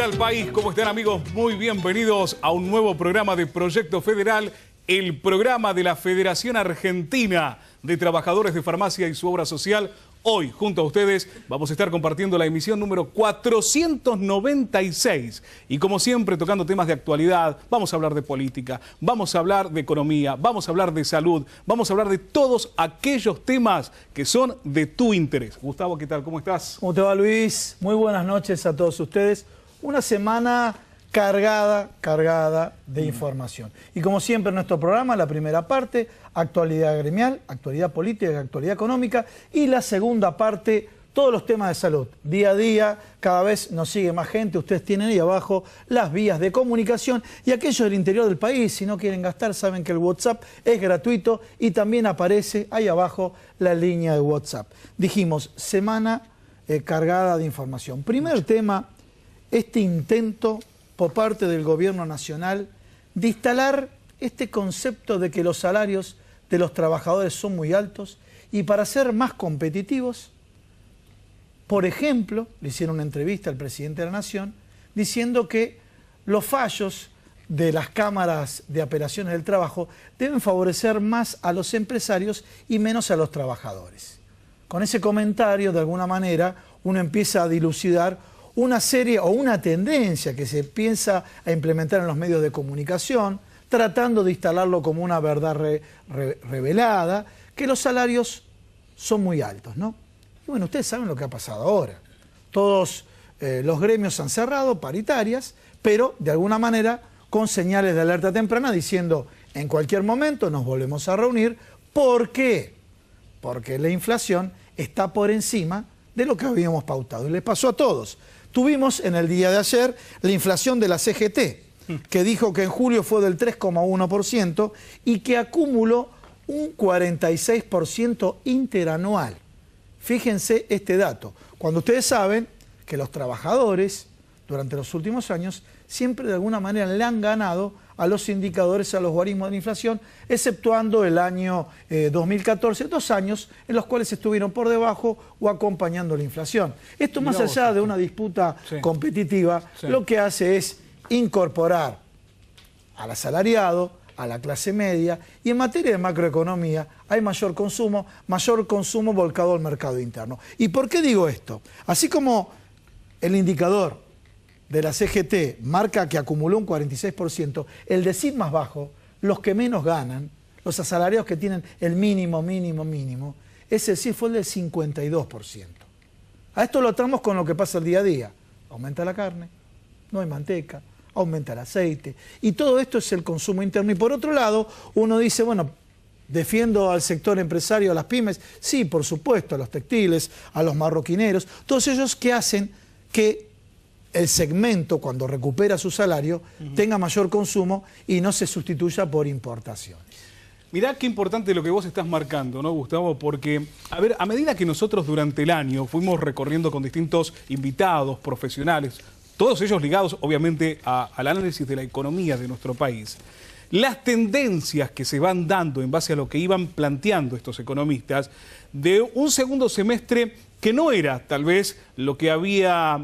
tal país? ¿Cómo están, amigos? Muy bienvenidos a un nuevo programa de Proyecto Federal, el programa de la Federación Argentina de Trabajadores de Farmacia y su obra social. Hoy, junto a ustedes, vamos a estar compartiendo la emisión número 496. Y como siempre, tocando temas de actualidad, vamos a hablar de política, vamos a hablar de economía, vamos a hablar de salud, vamos a hablar de todos aquellos temas que son de tu interés. Gustavo, ¿qué tal? ¿Cómo estás? ¿Cómo te va, Luis? Muy buenas noches a todos ustedes. Una semana cargada de información. Y como siempre en nuestro programa, la primera parte, actualidad gremial, actualidad política, actualidad económica, y la segunda parte, todos los temas de salud. Día a día, cada vez nos sigue más gente. Ustedes tienen ahí abajo las vías de comunicación, y aquellos del interior del país, si no quieren gastar, saben que el WhatsApp es gratuito y también aparece ahí abajo la línea de WhatsApp. Dijimos, semana cargada de información. Primer tema, este intento por parte del gobierno nacional de instalar este concepto de que los salarios de los trabajadores son muy altos, y para ser más competitivos, por ejemplo, le hicieron una entrevista al presidente de la Nación diciendo que los fallos de las cámaras de apelaciones del trabajo deben favorecer más a los empresarios y menos a los trabajadores. Con ese comentario, de alguna manera, uno empieza a dilucidar una serie o una tendencia que se piensa a implementar en los medios de comunicación, tratando de instalarlo como una verdad revelada, que los salarios son muy altos, ¿no? Y bueno, ustedes saben lo que ha pasado ahora. Todos los gremios han cerrado, paritarias, pero de alguna manera con señales de alerta temprana diciendo, en cualquier momento nos volvemos a reunir. ¿Por qué? Porque la inflación está por encima de lo que habíamos pautado. Y les pasó a todos. Tuvimos en el día de ayer la inflación de la CGT, que dijo que en julio fue del 3,1% y que acumuló un 46% interanual. Fíjense este dato, cuando ustedes saben que los trabajadores durante los últimos años siempre de alguna manera le han ganado a los indicadores, a los guarismos de la inflación, exceptuando el año 2014, 2 años en los cuales estuvieron por debajo o acompañando la inflación. Esto, más allá de una disputa competitiva, lo que hace es incorporar al asalariado, a la clase media, y en materia de macroeconomía hay mayor consumo volcado al mercado interno. ¿Y por qué digo esto? Así como el indicador de la CGT marca que acumuló un 46%, el decir más bajo, los que menos ganan, los asalariados que tienen el mínimo, ese decir fue el del 52%. A esto lo atamos con lo que pasa el día a día. Aumenta la carne, no hay manteca, aumenta el aceite, y todo esto es el consumo interno. Y por otro lado, uno dice, bueno, defiendo al sector empresario, a las pymes, sí, por supuesto, a los textiles, a los marroquineros, todos ellos que hacen que el segmento, cuando recupera su salario, tenga mayor consumo y no se sustituya por importaciones. Mirá qué importante lo que vos estás marcando, ¿no, Gustavo? Porque, a ver, a medida que nosotros durante el año fuimos recorriendo con distintos invitados, profesionales, todos ellos ligados, obviamente, al análisis de la economía de nuestro país, las tendencias que se van dando en base a lo que iban planteando estos economistas, de un segundo semestre que no era tal vez lo que había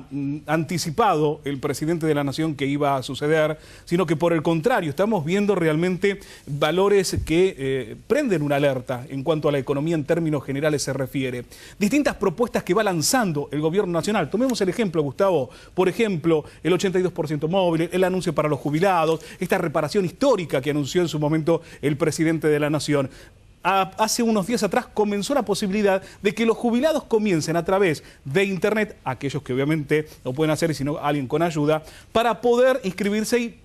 anticipado el presidente de la Nación que iba a suceder, sino que por el contrario, estamos viendo realmente valores que prenden una alerta en cuanto a la economía en términos generales se refiere. Distintas propuestas que va lanzando el gobierno nacional. Tomemos el ejemplo, Gustavo, por ejemplo, el 82% móvil, el anuncio para los jubilados, esta reparación histórica que anunció en su momento el presidente de la Nación. Hace unos días atrás comenzó la posibilidad de que los jubilados comiencen a través de internet, aquellos que obviamente no pueden hacer, sino alguien con ayuda, para poder inscribirse y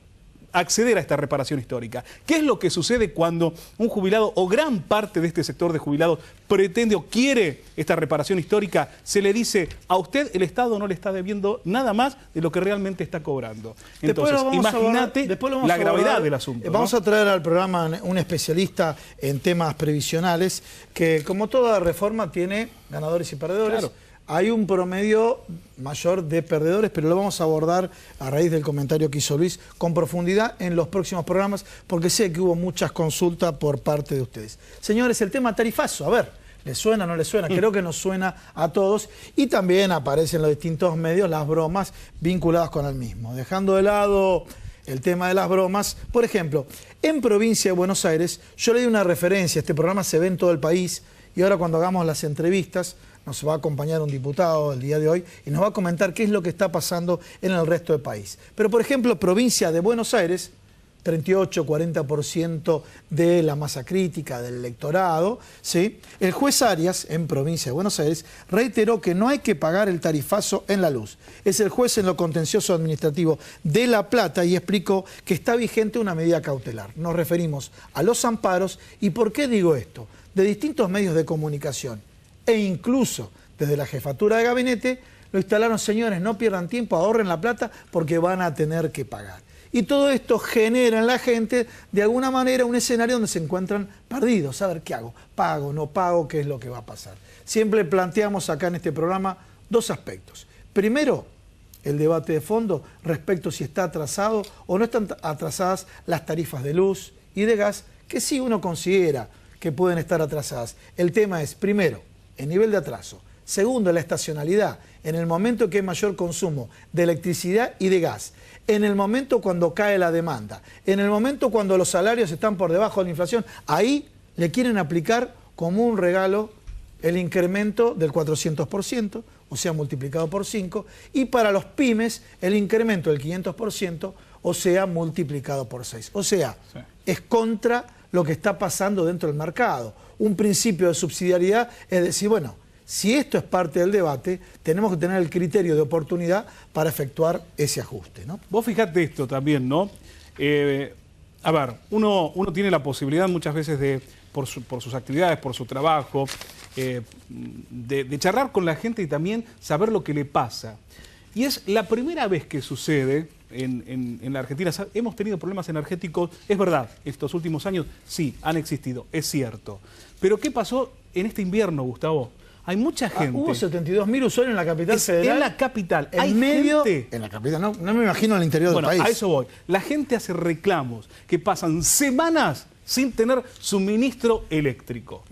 acceder a esta reparación histórica. ¿Qué es lo que sucede cuando un jubilado o gran parte de este sector de jubilados pretende o quiere esta reparación histórica? Se le dice, a usted el Estado no le está debiendo nada más de lo que realmente está cobrando. Entonces, imagínate la gravedad del asunto. Vamos a traer al programa un especialista en temas previsionales que, como toda reforma, tiene ganadores y perdedores. Claro. Hay un promedio mayor de perdedores, pero lo vamos a abordar a raíz del comentario que hizo Luis con profundidad en los próximos programas, porque sé que hubo muchas consultas por parte de ustedes. Señores, el tema tarifazo. A ver, ¿Le suena o no le suena? Creo que nos suena a todos. Y también aparecen en los distintos medios las bromas vinculadas con el mismo. Dejando de lado el tema de las bromas, por ejemplo, en provincia de Buenos Aires, yo le di una referencia, este programa se ve en todo el país, y ahora cuando hagamos las entrevistas, nos va a acompañar un diputado el día de hoy y nos va a comentar qué es lo que está pasando en el resto del país. Pero, por ejemplo, provincia de Buenos Aires, 38-40% de la masa crítica del electorado, ¿sí? El juez Arias, en provincia de Buenos Aires, reiteró que no hay que pagar el tarifazo en la luz. Es el juez en lo contencioso administrativo de La Plata y explicó que está vigente una medida cautelar. Nos referimos a los amparos. ¿Y por qué digo esto? De distintos medios de comunicación e incluso desde la jefatura de gabinete lo instalaron: señores, no pierdan tiempo, ahorren la plata porque van a tener que pagar. Y todo esto genera en la gente, de alguna manera, un escenario donde se encuentran perdidos. A ver, ¿qué hago? ¿Pago? ¿No pago? ¿Qué es lo que va a pasar? Siempre planteamos acá en este programa dos aspectos. Primero, el debate de fondo respecto si está atrasado o no están atrasadas las tarifas de luz y de gas, que sí uno considera que pueden estar atrasadas. El tema es, primero, el nivel de atraso. Segundo, la estacionalidad. En el momento que hay mayor consumo de electricidad y de gas. En el momento cuando cae la demanda. En el momento cuando los salarios están por debajo de la inflación. Ahí le quieren aplicar como un regalo el incremento del 400%, o sea, multiplicado por 5. Y para los pymes, el incremento del 500%, o sea, multiplicado por 6. O sea, sí, es contra lo que está pasando dentro del mercado. Un principio de subsidiariedad es decir, bueno, si esto es parte del debate, tenemos que tener el criterio de oportunidad para efectuar ese ajuste, ¿no? Vos fijate esto también, ¿no? A ver, uno tiene la posibilidad muchas veces de, por sus actividades, por su trabajo, de charlar con la gente y también saber lo que le pasa. Y es la primera vez que sucede en la Argentina. Hemos tenido problemas energéticos, es verdad, estos últimos años sí, han existido, es cierto. Pero ¿qué pasó en este invierno, Gustavo? Hay mucha gente. Hubo 72.000 usuarios en la capital federal. En la capital. En medio. En la capital, no me imagino en el interior del país. A eso voy. La gente hace reclamos que pasan semanas sin tener suministro eléctrico.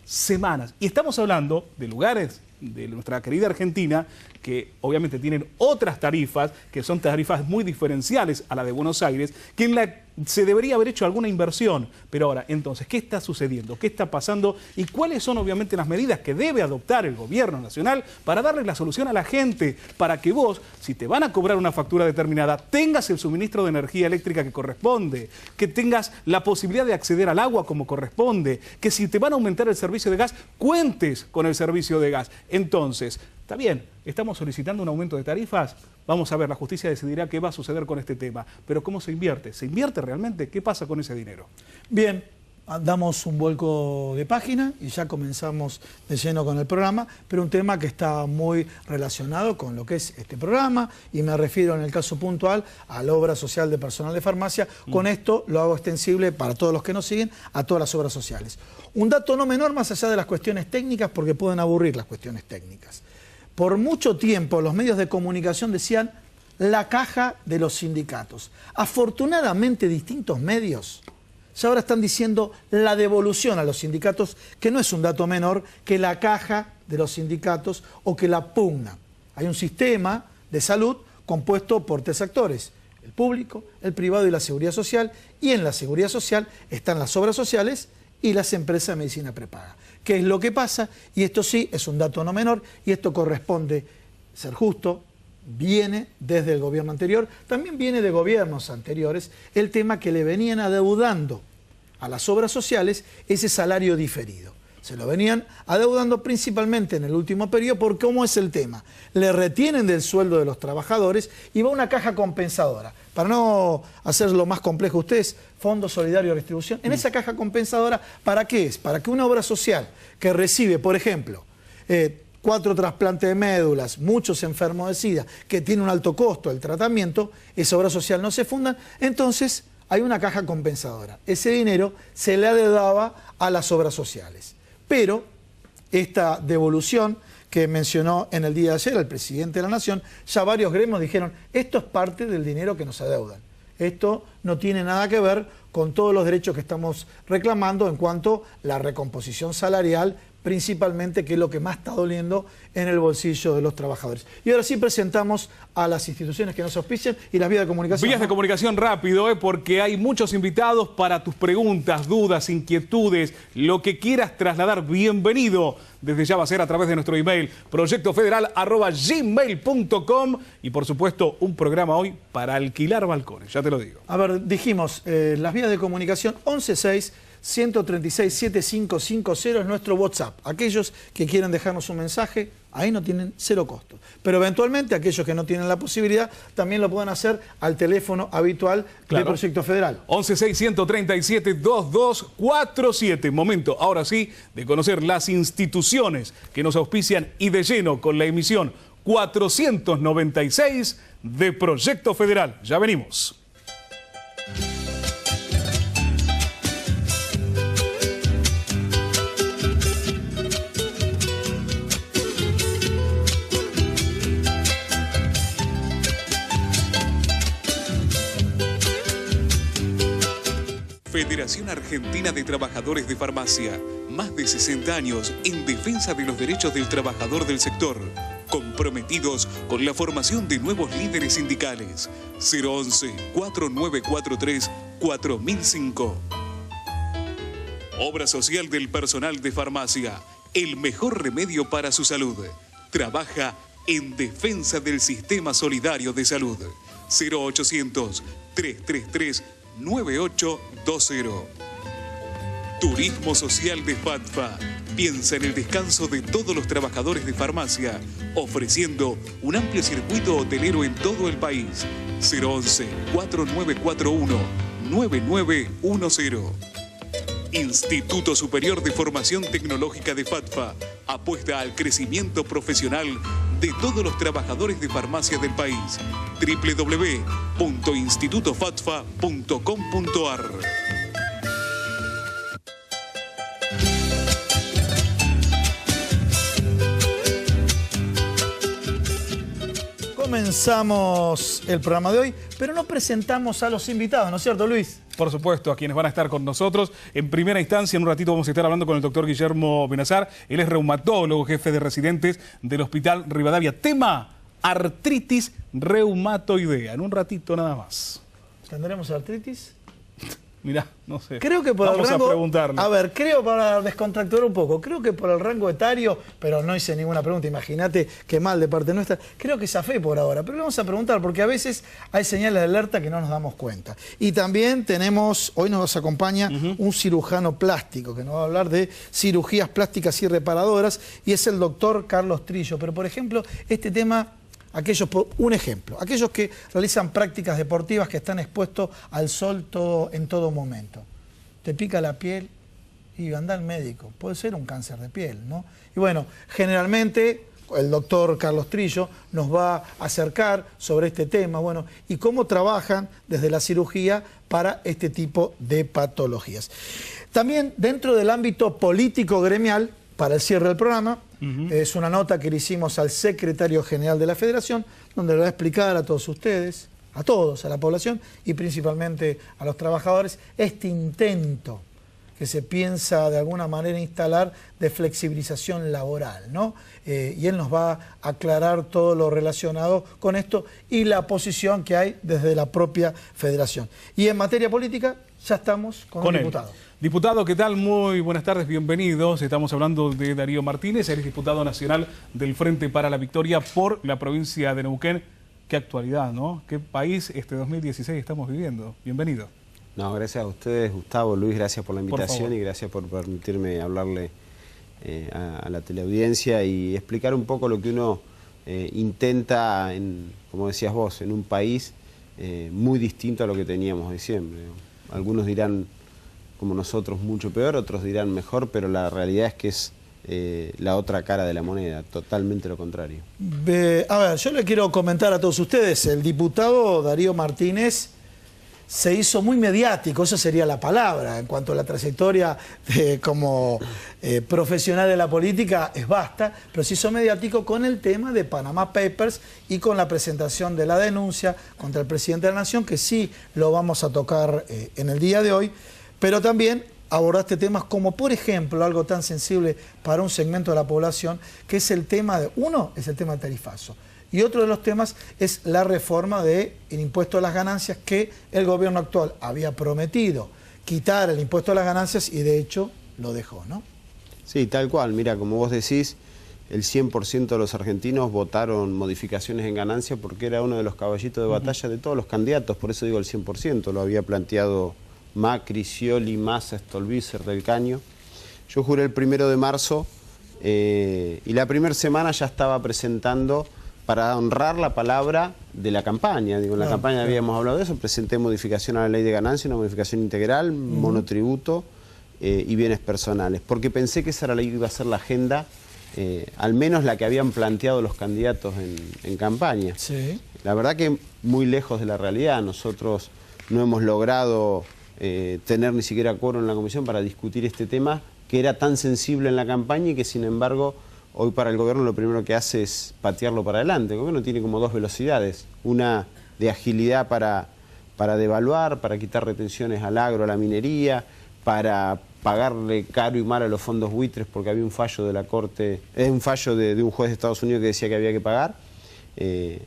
Semanas. Y estamos hablando de lugares de nuestra querida Argentina que obviamente tienen otras tarifas, que son tarifas muy diferenciales a la de Buenos Aires, que en la se debería haber hecho alguna inversión. Pero ahora, entonces, ¿qué está sucediendo? ¿Qué está pasando? ¿Y cuáles son obviamente las medidas que debe adoptar el gobierno nacional para darle la solución a la gente? Para que vos, si te van a cobrar una factura determinada, tengas el suministro de energía eléctrica que corresponde, que tengas la posibilidad de acceder al agua como corresponde, que si te van a aumentar el servicio de gas, cuentes con el servicio de gas. Entonces, está bien, estamos solicitando un aumento de tarifas. Vamos a ver, la justicia decidirá qué va a suceder con este tema. Pero ¿cómo se invierte? ¿Se invierte realmente? ¿Qué pasa con ese dinero? Bien, damos un vuelco de página y ya comenzamos de lleno con el programa, pero un tema que está muy relacionado con lo que es este programa, y me refiero en el caso puntual a la obra social de personal de farmacia. Con esto lo hago extensible para todos los que nos siguen a todas las obras sociales. Un dato no menor más allá de las cuestiones técnicas, porque pueden aburrir las cuestiones técnicas. Por mucho tiempo los medios de comunicación decían la caja de los sindicatos. Afortunadamente distintos medios ya ahora están diciendo la devolución a los sindicatos, que no es un dato menor que la caja de los sindicatos o que la pugna. Hay un sistema de salud compuesto por tres actores: el público, el privado y la seguridad social, y en la seguridad social están las obras sociales y las empresas de medicina prepaga. ¿Qué es lo que pasa? Y esto sí es un dato no menor, y esto corresponde ser justo, viene desde el gobierno anterior, también viene de gobiernos anteriores, el tema que le venían adeudando a las obras sociales ese salario diferido. Se lo venían adeudando principalmente en el último periodo, porque ¿cómo es el tema? Le retienen del sueldo de los trabajadores y va una caja compensadora. Para no hacerlo más complejo ustedes, Fondo Solidario de Retribución. En esa caja compensadora, ¿para qué es? Para que una obra social que recibe, por ejemplo, 4 trasplantes de médulas, muchos enfermos de SIDA, que tiene un alto costo el tratamiento, esa obra social no se funda, entonces hay una caja compensadora. Ese dinero se le adeudaba a las obras sociales. Pero esta devolución que mencionó en el día de ayer el presidente de la Nación, ya varios gremios dijeron, esto es parte del dinero que nos adeudan. Esto no tiene nada que ver con todos los derechos que estamos reclamando en cuanto a la recomposición salarial principalmente, que es lo que más está doliendo en el bolsillo de los trabajadores. Y ahora sí presentamos a las instituciones que nos auspician y las vías de comunicación. Vías de comunicación rápido, porque hay muchos invitados para tus preguntas, dudas, inquietudes, lo que quieras trasladar, bienvenido. Desde ya va a ser a través de nuestro email, proyectofederal@gmail.com, y por supuesto un programa hoy para alquilar balcones, ya te lo digo. A ver, dijimos, las vías de comunicación 116-136-7550 es nuestro WhatsApp. Aquellos que quieran dejarnos un mensaje, ahí no tienen cero costo. Pero eventualmente aquellos que no tienen la posibilidad también lo pueden hacer al teléfono habitual del Proyecto Federal. 116-137-2247. Momento, ahora sí, de conocer las instituciones que nos auspician y de lleno con la emisión 496 de Proyecto Federal. Ya venimos. Federación Argentina de Trabajadores de Farmacia. Más de 60 años en defensa de los derechos del trabajador del sector. Comprometidos con la formación de nuevos líderes sindicales. 011-4943-4005. Obra social del personal de farmacia. El mejor remedio para su salud. Trabaja en defensa del sistema solidario de salud. 0800-333-9820. Turismo Social de FATFA. Piensa en el descanso de todos los trabajadores de farmacia, ofreciendo un amplio circuito hotelero en todo el país. 011-4941-9910. Instituto Superior de Formación Tecnológica de FATFA apuesta al crecimiento profesional de todos los trabajadores de farmacia del país. www.institutofatfa.com.ar. Comenzamos el programa de hoy, pero no presentamos a los invitados, ¿no es cierto, Luis? Por supuesto, a quienes van a estar con nosotros. En primera instancia, en un ratito vamos a estar hablando con el doctor Guillermo Benazar. Él es reumatólogo, jefe de residentes del Hospital Rivadavia. Tema: artritis reumatoidea. En un ratito nada más. ¿Tendremos artritis? Mirá, no sé. Creo que por vamos el rango, a preguntarle. A ver, creo, para descontracturar un poco, creo que por el rango etario, pero no hice ninguna pregunta, imagínate qué mal de parte nuestra, creo que zafé por ahora, pero le vamos a preguntar porque a veces hay señales de alerta que no nos damos cuenta. Y también tenemos, hoy nos acompaña un cirujano plástico que nos va a hablar de cirugías plásticas y reparadoras, y es el doctor Carlos Trillo. Pero por ejemplo, este tema... un ejemplo, aquellos que realizan prácticas deportivas que están expuestos al sol en todo momento. Te pica la piel y anda al médico. Puede ser un cáncer de piel, ¿no? Y bueno, generalmente el doctor Carlos Trillo nos va a acercar sobre este tema, bueno, y cómo trabajan desde la cirugía para este tipo de patologías. También dentro del ámbito político gremial, para el cierre del programa, es una nota que le hicimos al secretario general de la Federación, donde le va a explicar a todos ustedes, a todos, a la población y principalmente a los trabajadores, este intento que se piensa de alguna manera instalar de flexibilización laboral, ¿no? Y él nos va a aclarar todo lo relacionado con esto y la posición que hay desde la propia Federación. Y en materia política ya estamos con un diputado. Diputado, ¿qué tal? Muy buenas tardes, bienvenidos. Estamos hablando de Darío Martínez, él es diputado nacional del Frente para la Victoria por la provincia de Neuquén. Qué actualidad, ¿no? Qué país este 2016 estamos viviendo. Bienvenido. No, gracias a ustedes, Gustavo, Luis, gracias por la invitación y gracias por permitirme hablarle a la teleaudiencia y explicar un poco lo que uno intenta, como decías vos, en un país muy distinto a lo que teníamos de siempre. Algunos dirán, como nosotros, mucho peor, otros dirán mejor, pero la realidad es que es la otra cara de la moneda, totalmente lo contrario. A ver, yo le quiero comentar a todos ustedes, el diputado Darío Martínez se hizo muy mediático, esa sería la palabra, en cuanto a la trayectoria como profesional de la política es vasta, pero se hizo mediático con el tema de Panama Papers y con la presentación de la denuncia contra el presidente de la Nación, que sí lo vamos a tocar en el día de hoy, pero también abordaste temas como, por ejemplo, algo tan sensible para un segmento de la población, que es el tema de, uno, es el tema del tarifazo. Y otro de los temas es la reforma del impuesto a las ganancias, que el gobierno actual había prometido quitar el impuesto a las ganancias y de hecho lo dejó, ¿no? Sí, tal cual. Mira, como vos decís, el 100% de los argentinos votaron modificaciones en ganancia porque era uno de los caballitos de batalla de todos los candidatos, por eso digo el 100%, lo había planteado Macri, Scioli, Massa, Stolbizer, Del Caño. Yo juré el 1 de marzo y la primera semana ya estaba presentando para honrar la palabra de la campaña. Digo, en la campaña habíamos hablado de eso, presenté modificación a la ley de ganancia, una modificación integral, monotributo y bienes personales, porque pensé que esa era iba a ser la agenda, al menos la que habían planteado los candidatos en campaña. Sí. La verdad que muy lejos de la realidad. Nosotros no hemos logrado tener ni siquiera quórum en la comisión para discutir este tema, que era tan sensible en la campaña y que sin embargo hoy para el gobierno lo primero que hace es patearlo para adelante. El gobierno tiene como dos velocidades, una de agilidad para devaluar, para quitar retenciones al agro, a la minería, para pagarle caro y mal a los fondos buitres porque había un fallo de la Corte, un fallo de un juez de Estados Unidos que decía que había que pagar.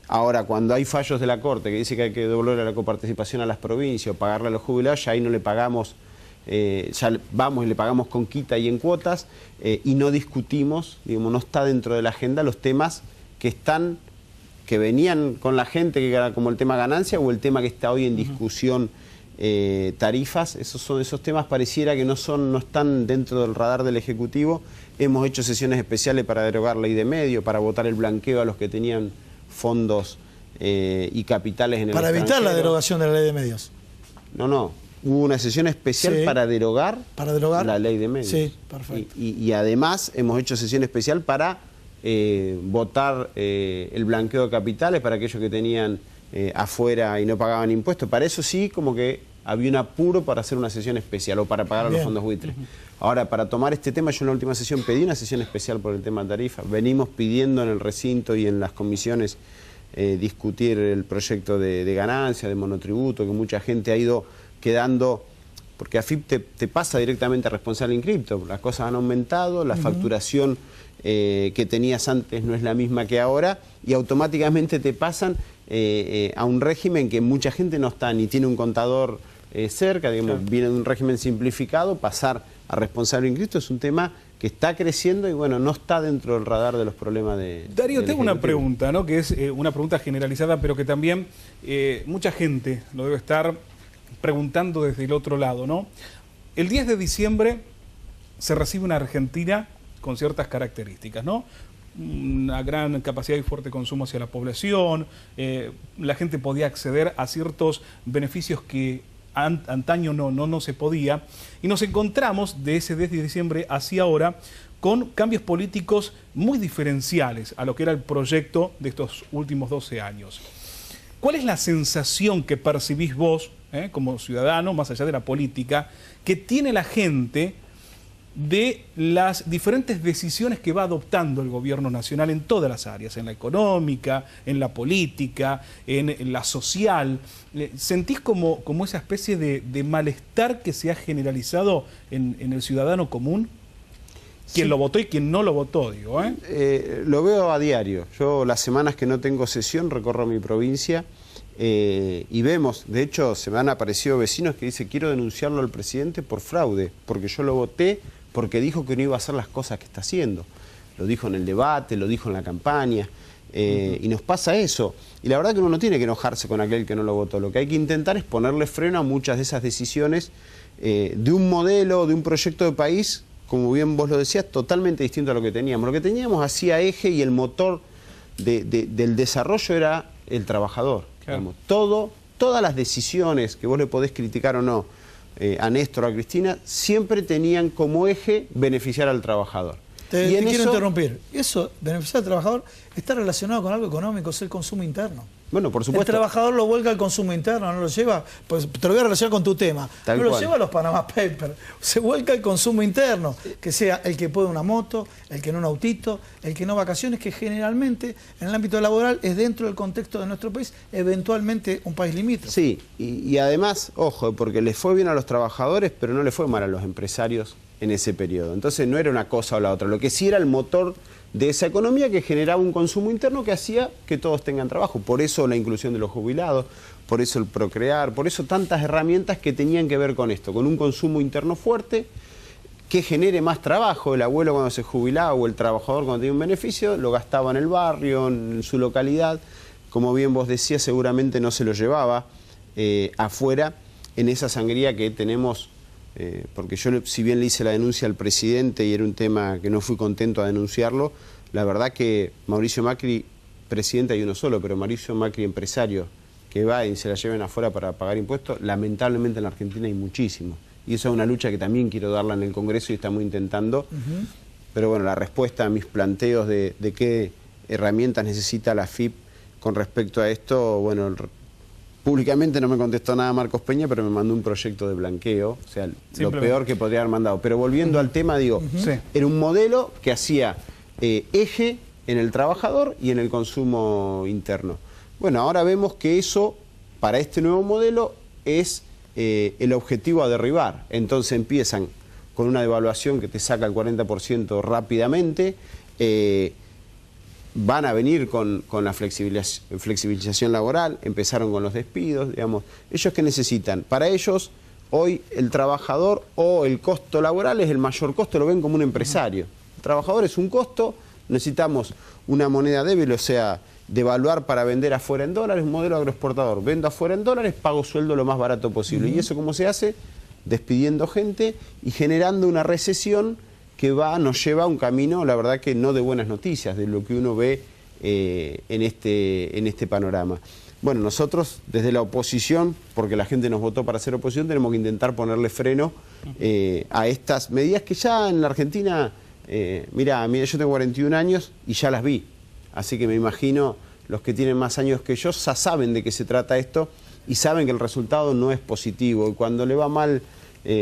Ahora, cuando hay fallos de la Corte que dice que hay que devolver la coparticipación a las provincias o pagarle a los jubilados, ya ahí no le pagamos, ya vamos y le pagamos con quita y en cuotas y no discutimos, digamos, no está dentro de la agenda los temas que venían con la gente, que era como el tema ganancia o el tema que está hoy en discusión, tarifas. Esos temas pareciera que no están dentro del radar del Ejecutivo. Hemos hecho sesiones especiales para derogar ley de medio, para votar el blanqueo a los que tenían fondos y capitales en el Para extranjero. evitar la derogación de la ley de medios. No, hubo una sesión especial para derogar la ley de medios. Sí, perfecto. Y además hemos hecho sesión especial para votar el blanqueo de capitales para aquellos que tenían afuera y no pagaban impuestos. Para eso sí, como que había un apuro para hacer una sesión especial o para pagar a los fondos buitres. Ahora, para tomar este tema, yo en la última sesión pedí una sesión especial por el tema de tarifa. Venimos pidiendo en el recinto y en las comisiones discutir el proyecto de ganancia, de monotributo, que mucha gente ha ido quedando, porque AFIP te pasa directamente a responsable en cripto. Las cosas han aumentado, la facturación que tenías antes no es la misma que ahora y automáticamente te pasan a un régimen que mucha gente no está ni tiene un contador cerca, digamos, viene de un régimen simplificado. Pasar a responsable en cripto es un tema que está creciendo y bueno, no está dentro del radar de los problemas de... Darío, tengo una pregunta, ¿no? Que es una pregunta generalizada, pero que también mucha gente lo debe estar preguntando desde el otro lado, ¿no? El 10 de diciembre se recibe una Argentina con ciertas características, ¿no? Una gran capacidad y fuerte consumo hacia la población, la gente podía acceder a ciertos beneficios que antaño no se podía, y nos encontramos de ese 10 de diciembre hacia ahora con cambios políticos muy diferenciales a lo que era el proyecto de estos últimos 12 años. ¿Cuál es la sensación que percibís vos, como ciudadano, más allá de la política, que tiene la gente de las diferentes decisiones que va adoptando el gobierno nacional en todas las áreas, en la económica, en la política, en la social? ¿Sentís como esa especie de malestar que se ha generalizado en el ciudadano común? Quien lo votó y quien no lo votó, digo, lo veo a diario. Yo las semanas que no tengo sesión recorro mi provincia y vemos, de hecho se me han aparecido vecinos que dicen: quiero denunciarlo al presidente por fraude, porque yo lo voté porque dijo que no iba a hacer las cosas que está haciendo. Lo dijo en el debate, lo dijo en la campaña, y nos pasa eso. Y la verdad que uno no tiene que enojarse con aquel que no lo votó. Lo que hay que intentar es ponerle freno a muchas de esas decisiones de un modelo, de un proyecto de país, como bien vos lo decías, totalmente distinto a lo que teníamos. Lo que teníamos hacía eje y el motor del desarrollo era el trabajador. Claro. Digamos, todas las decisiones que vos le podés criticar o no a Néstor o a Cristina, siempre tenían como eje beneficiar al trabajador. Te quiero interrumpir. Eso, beneficiar al trabajador, está relacionado con algo económico, es el consumo interno. Bueno, por supuesto. El trabajador lo vuelca al consumo interno, no lo lleva, pues te lo voy a relacionar con tu tema, Tal no lo cual. lleva a los Panama Papers, se vuelca al consumo interno, que sea el que puede una moto, el que en un autito, el que no vacaciones, que generalmente en el ámbito laboral es dentro del contexto de nuestro país, eventualmente un país limítrofe. Sí, y además, ojo, porque les fue bien a los trabajadores, pero no les fue mal a los empresarios en ese periodo. Entonces no era una cosa o la otra, lo que sí era el motor de esa economía que generaba un consumo interno que hacía que todos tengan trabajo. Por eso la inclusión de los jubilados, por eso el procrear, por eso tantas herramientas que tenían que ver con esto, con un consumo interno fuerte que genere más trabajo. El abuelo cuando se jubilaba o el trabajador cuando tenía un beneficio lo gastaba en el barrio, en su localidad. Como bien vos decías, seguramente no se lo llevaba afuera en esa sangría que tenemos. Porque yo, si bien le hice la denuncia al presidente y era un tema que no fui contento a denunciarlo, la verdad que Mauricio Macri, presidente hay uno solo, pero Mauricio Macri, empresario, que va y se la lleven afuera para pagar impuestos, lamentablemente en la Argentina hay muchísimos. Y eso es una lucha que también quiero darla en el Congreso y estamos intentando. Pero bueno, la respuesta a mis planteos de qué herramientas necesita la AFIP con respecto a esto, bueno, públicamente no me contestó nada Marcos Peña, pero me mandó un proyecto de blanqueo, o sea, lo peor que podría haber mandado. Pero volviendo al tema, digo, era un modelo que hacía eje en el trabajador y en el consumo interno. Bueno, ahora vemos que eso, para este nuevo modelo, es el objetivo a derribar. Entonces empiezan con una devaluación que te saca el 40% rápidamente, van a venir con la flexibilización laboral, empezaron con los despidos, digamos. ¿Ellos qué necesitan? Para ellos, hoy el trabajador o el costo laboral es el mayor costo, lo ven como un empresario. El trabajador es un costo, necesitamos una moneda débil, o sea, devaluar para vender afuera en dólares, un modelo agroexportador. Vendo afuera en dólares, pago sueldo lo más barato posible. ¿Y eso cómo se hace? Despidiendo gente y generando una recesión que nos lleva a un camino, la verdad que no de buenas noticias, de lo que uno ve en este panorama. Bueno, nosotros desde la oposición, porque la gente nos votó para ser oposición, tenemos que intentar ponerle freno a estas medidas que ya en la Argentina, mira, yo tengo 41 años y ya las vi, así que me imagino los que tienen más años que yo ya saben de qué se trata esto y saben que el resultado no es positivo, y cuando le va mal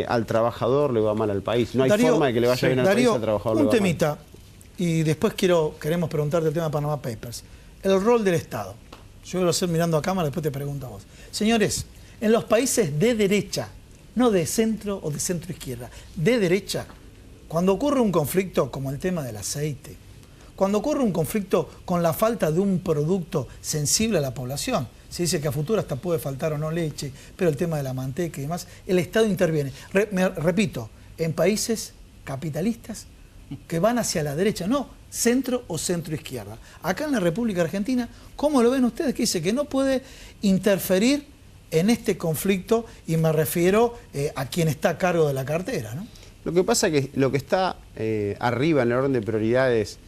al trabajador, le va mal al país. No hay forma de que le vaya bien al país, al trabajador le va mal. Un temita, y después queremos preguntarte el tema de Panama Papers. El rol del Estado. Yo lo sé mirando a cámara, después te pregunto a vos. Señores, en los países de derecha, no de centro o de centro izquierda, de derecha, cuando ocurre un conflicto como el tema del aceite, cuando ocurre un conflicto con la falta de un producto sensible a la población, se dice que a futuro hasta puede faltar o no leche, pero el tema de la manteca y demás, el Estado interviene. Repito, en países capitalistas que van hacia la derecha, no centro o centro izquierda. Acá en la República Argentina, ¿cómo lo ven ustedes? Que dice que no puede interferir en este conflicto, y me refiero a quien está a cargo de la cartera, ¿no? Lo que pasa es que lo que está arriba en el orden de prioridades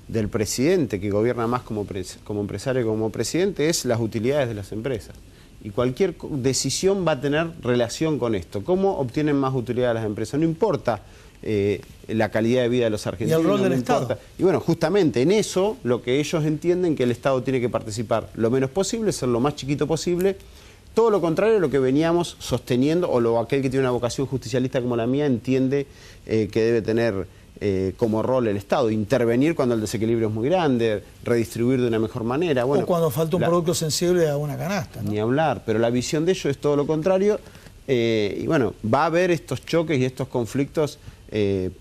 del presidente, que gobierna más como empresario que como presidente, es las utilidades de las empresas. Y cualquier decisión va a tener relación con esto. ¿Cómo obtienen más utilidad las empresas? No importa la calidad de vida de los argentinos. ¿Y el rol del Estado? Y bueno, justamente en eso, lo que ellos entienden que el Estado tiene que participar lo menos posible, ser lo más chiquito posible. Todo lo contrario de lo que veníamos sosteniendo, o aquel que tiene una vocación justicialista como la mía entiende que debe tener como rol el Estado, intervenir cuando el desequilibrio es muy grande, redistribuir de una mejor manera. Bueno, o cuando falta un producto sensible a una canasta, ¿no? Ni hablar, pero la visión de ellos es todo lo contrario, y bueno, va a haber estos choques y estos conflictos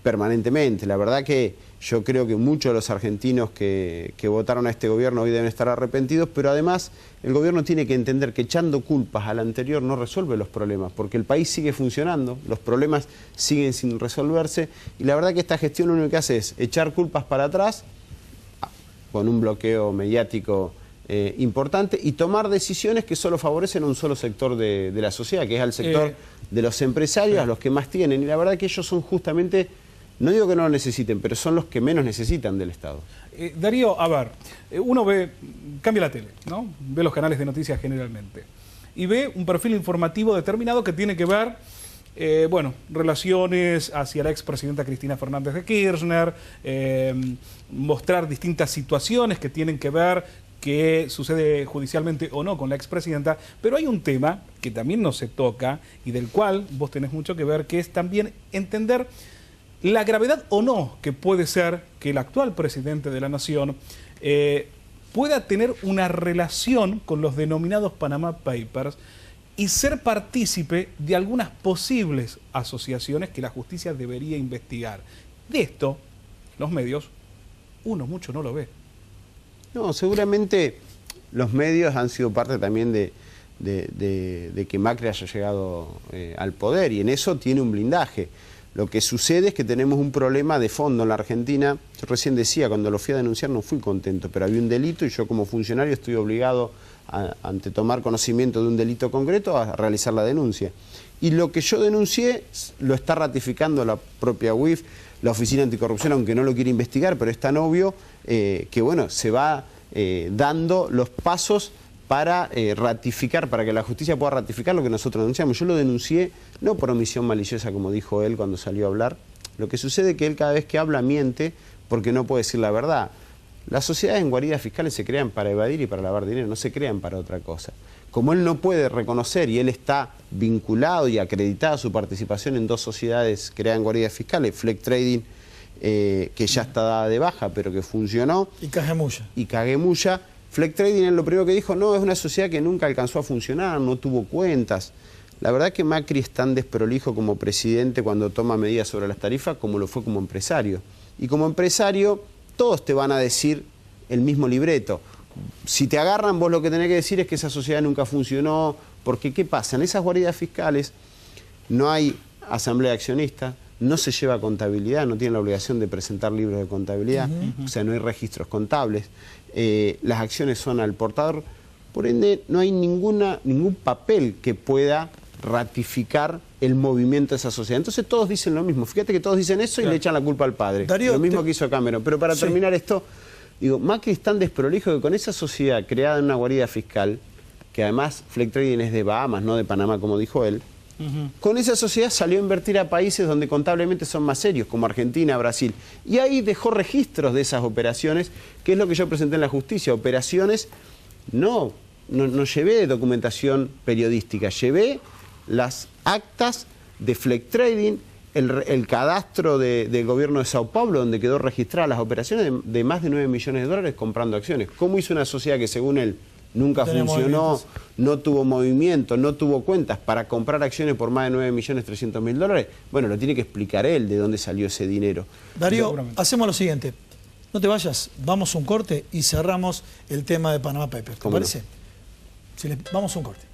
permanentemente. La verdad que yo creo que muchos de los argentinos que votaron a este gobierno hoy deben estar arrepentidos, pero además el gobierno tiene que entender que echando culpas al anterior no resuelve los problemas, porque el país sigue funcionando, los problemas siguen sin resolverse, y la verdad que esta gestión lo único que hace es echar culpas para atrás, con un bloqueo mediático importante, y tomar decisiones que solo favorecen a un solo sector de la sociedad, que es al sector de los empresarios, a los que más tienen, y la verdad que ellos son justamente... No digo que no lo necesiten, pero son los que menos necesitan del Estado. Darío, a ver, uno cambia la tele, ¿no? Ve los canales de noticias generalmente, y ve un perfil informativo determinado que tiene que ver, bueno, relaciones hacia la expresidenta Cristina Fernández de Kirchner, mostrar distintas situaciones que tienen que ver qué sucede judicialmente o no con la expresidenta, pero hay un tema que también no se toca y del cual vos tenés mucho que ver, que es también entender la gravedad o no que puede ser que el actual presidente de la Nación pueda tener una relación con los denominados Panama Papers y ser partícipe de algunas posibles asociaciones que la justicia debería investigar. De esto, los medios, uno mucho no lo ve. No, seguramente los medios han sido parte también de que Macri haya llegado al poder, y en eso tiene un blindaje. Lo que sucede es que tenemos un problema de fondo en la Argentina. Yo recién decía, cuando lo fui a denunciar no fui contento, pero había un delito y yo como funcionario estoy obligado, ante tomar conocimiento de un delito concreto, a realizar la denuncia. Y lo que yo denuncié lo está ratificando la propia UIF, la Oficina Anticorrupción, aunque no lo quiere investigar, pero es tan obvio que bueno, se va dando los pasos para ratificar, para que la justicia pueda ratificar lo que nosotros denunciamos. Yo lo denuncié no por omisión maliciosa, como dijo él cuando salió a hablar. Lo que sucede es que él cada vez que habla miente porque no puede decir la verdad. Las sociedades en guaridas fiscales se crean para evadir y para lavar dinero, no se crean para otra cosa. Como él no puede reconocer y él está vinculado y acreditado su participación en 2 sociedades creadas en guaridas fiscales, Flex Trading, que ya está dada de baja, pero que funcionó. Y Cagemulla. Flex Trading, él lo primero que dijo, no, es una sociedad que nunca alcanzó a funcionar, no tuvo cuentas. La verdad que Macri es tan desprolijo como presidente cuando toma medidas sobre las tarifas como lo fue como empresario. Y como empresario, todos te van a decir el mismo libreto. Si te agarran, vos lo que tenés que decir es que esa sociedad nunca funcionó, porque ¿qué pasa? En esas guaridas fiscales no hay asamblea de accionistas, no se lleva contabilidad, no tienen la obligación de presentar libros de contabilidad, o sea, no hay registros contables, las acciones son al portador, por ende no hay ningún papel que pueda ratificar el movimiento de esa sociedad. Entonces todos dicen lo mismo, fíjate que todos dicen eso y le echan la culpa al padre. Darío, lo mismo que hizo Cameron. Pero para terminar esto, digo, Macri es tan desprolijo que con esa sociedad creada en una guarida fiscal, que además Flex Trading es de Bahamas, no de Panamá, como dijo él, con esa sociedad salió a invertir a países donde contablemente son más serios, como Argentina, Brasil. Y ahí dejó registros de esas operaciones, que es lo que yo presenté en la justicia. Operaciones, no llevé documentación periodística, llevé las actas de Flex Trading, el cadastro del gobierno de Sao Paulo, donde quedó registradas las operaciones de más de 9 millones de dólares comprando acciones. ¿Cómo hizo una sociedad que según él nunca funcionó, no tuvo movimiento, no tuvo cuentas para comprar acciones por más de 9.300.000 dólares? Bueno, lo tiene que explicar él de dónde salió ese dinero. Darío, hacemos lo siguiente. No te vayas, vamos a un corte y cerramos el tema de Panama Papers. ¿Te parece? Vamos a un corte.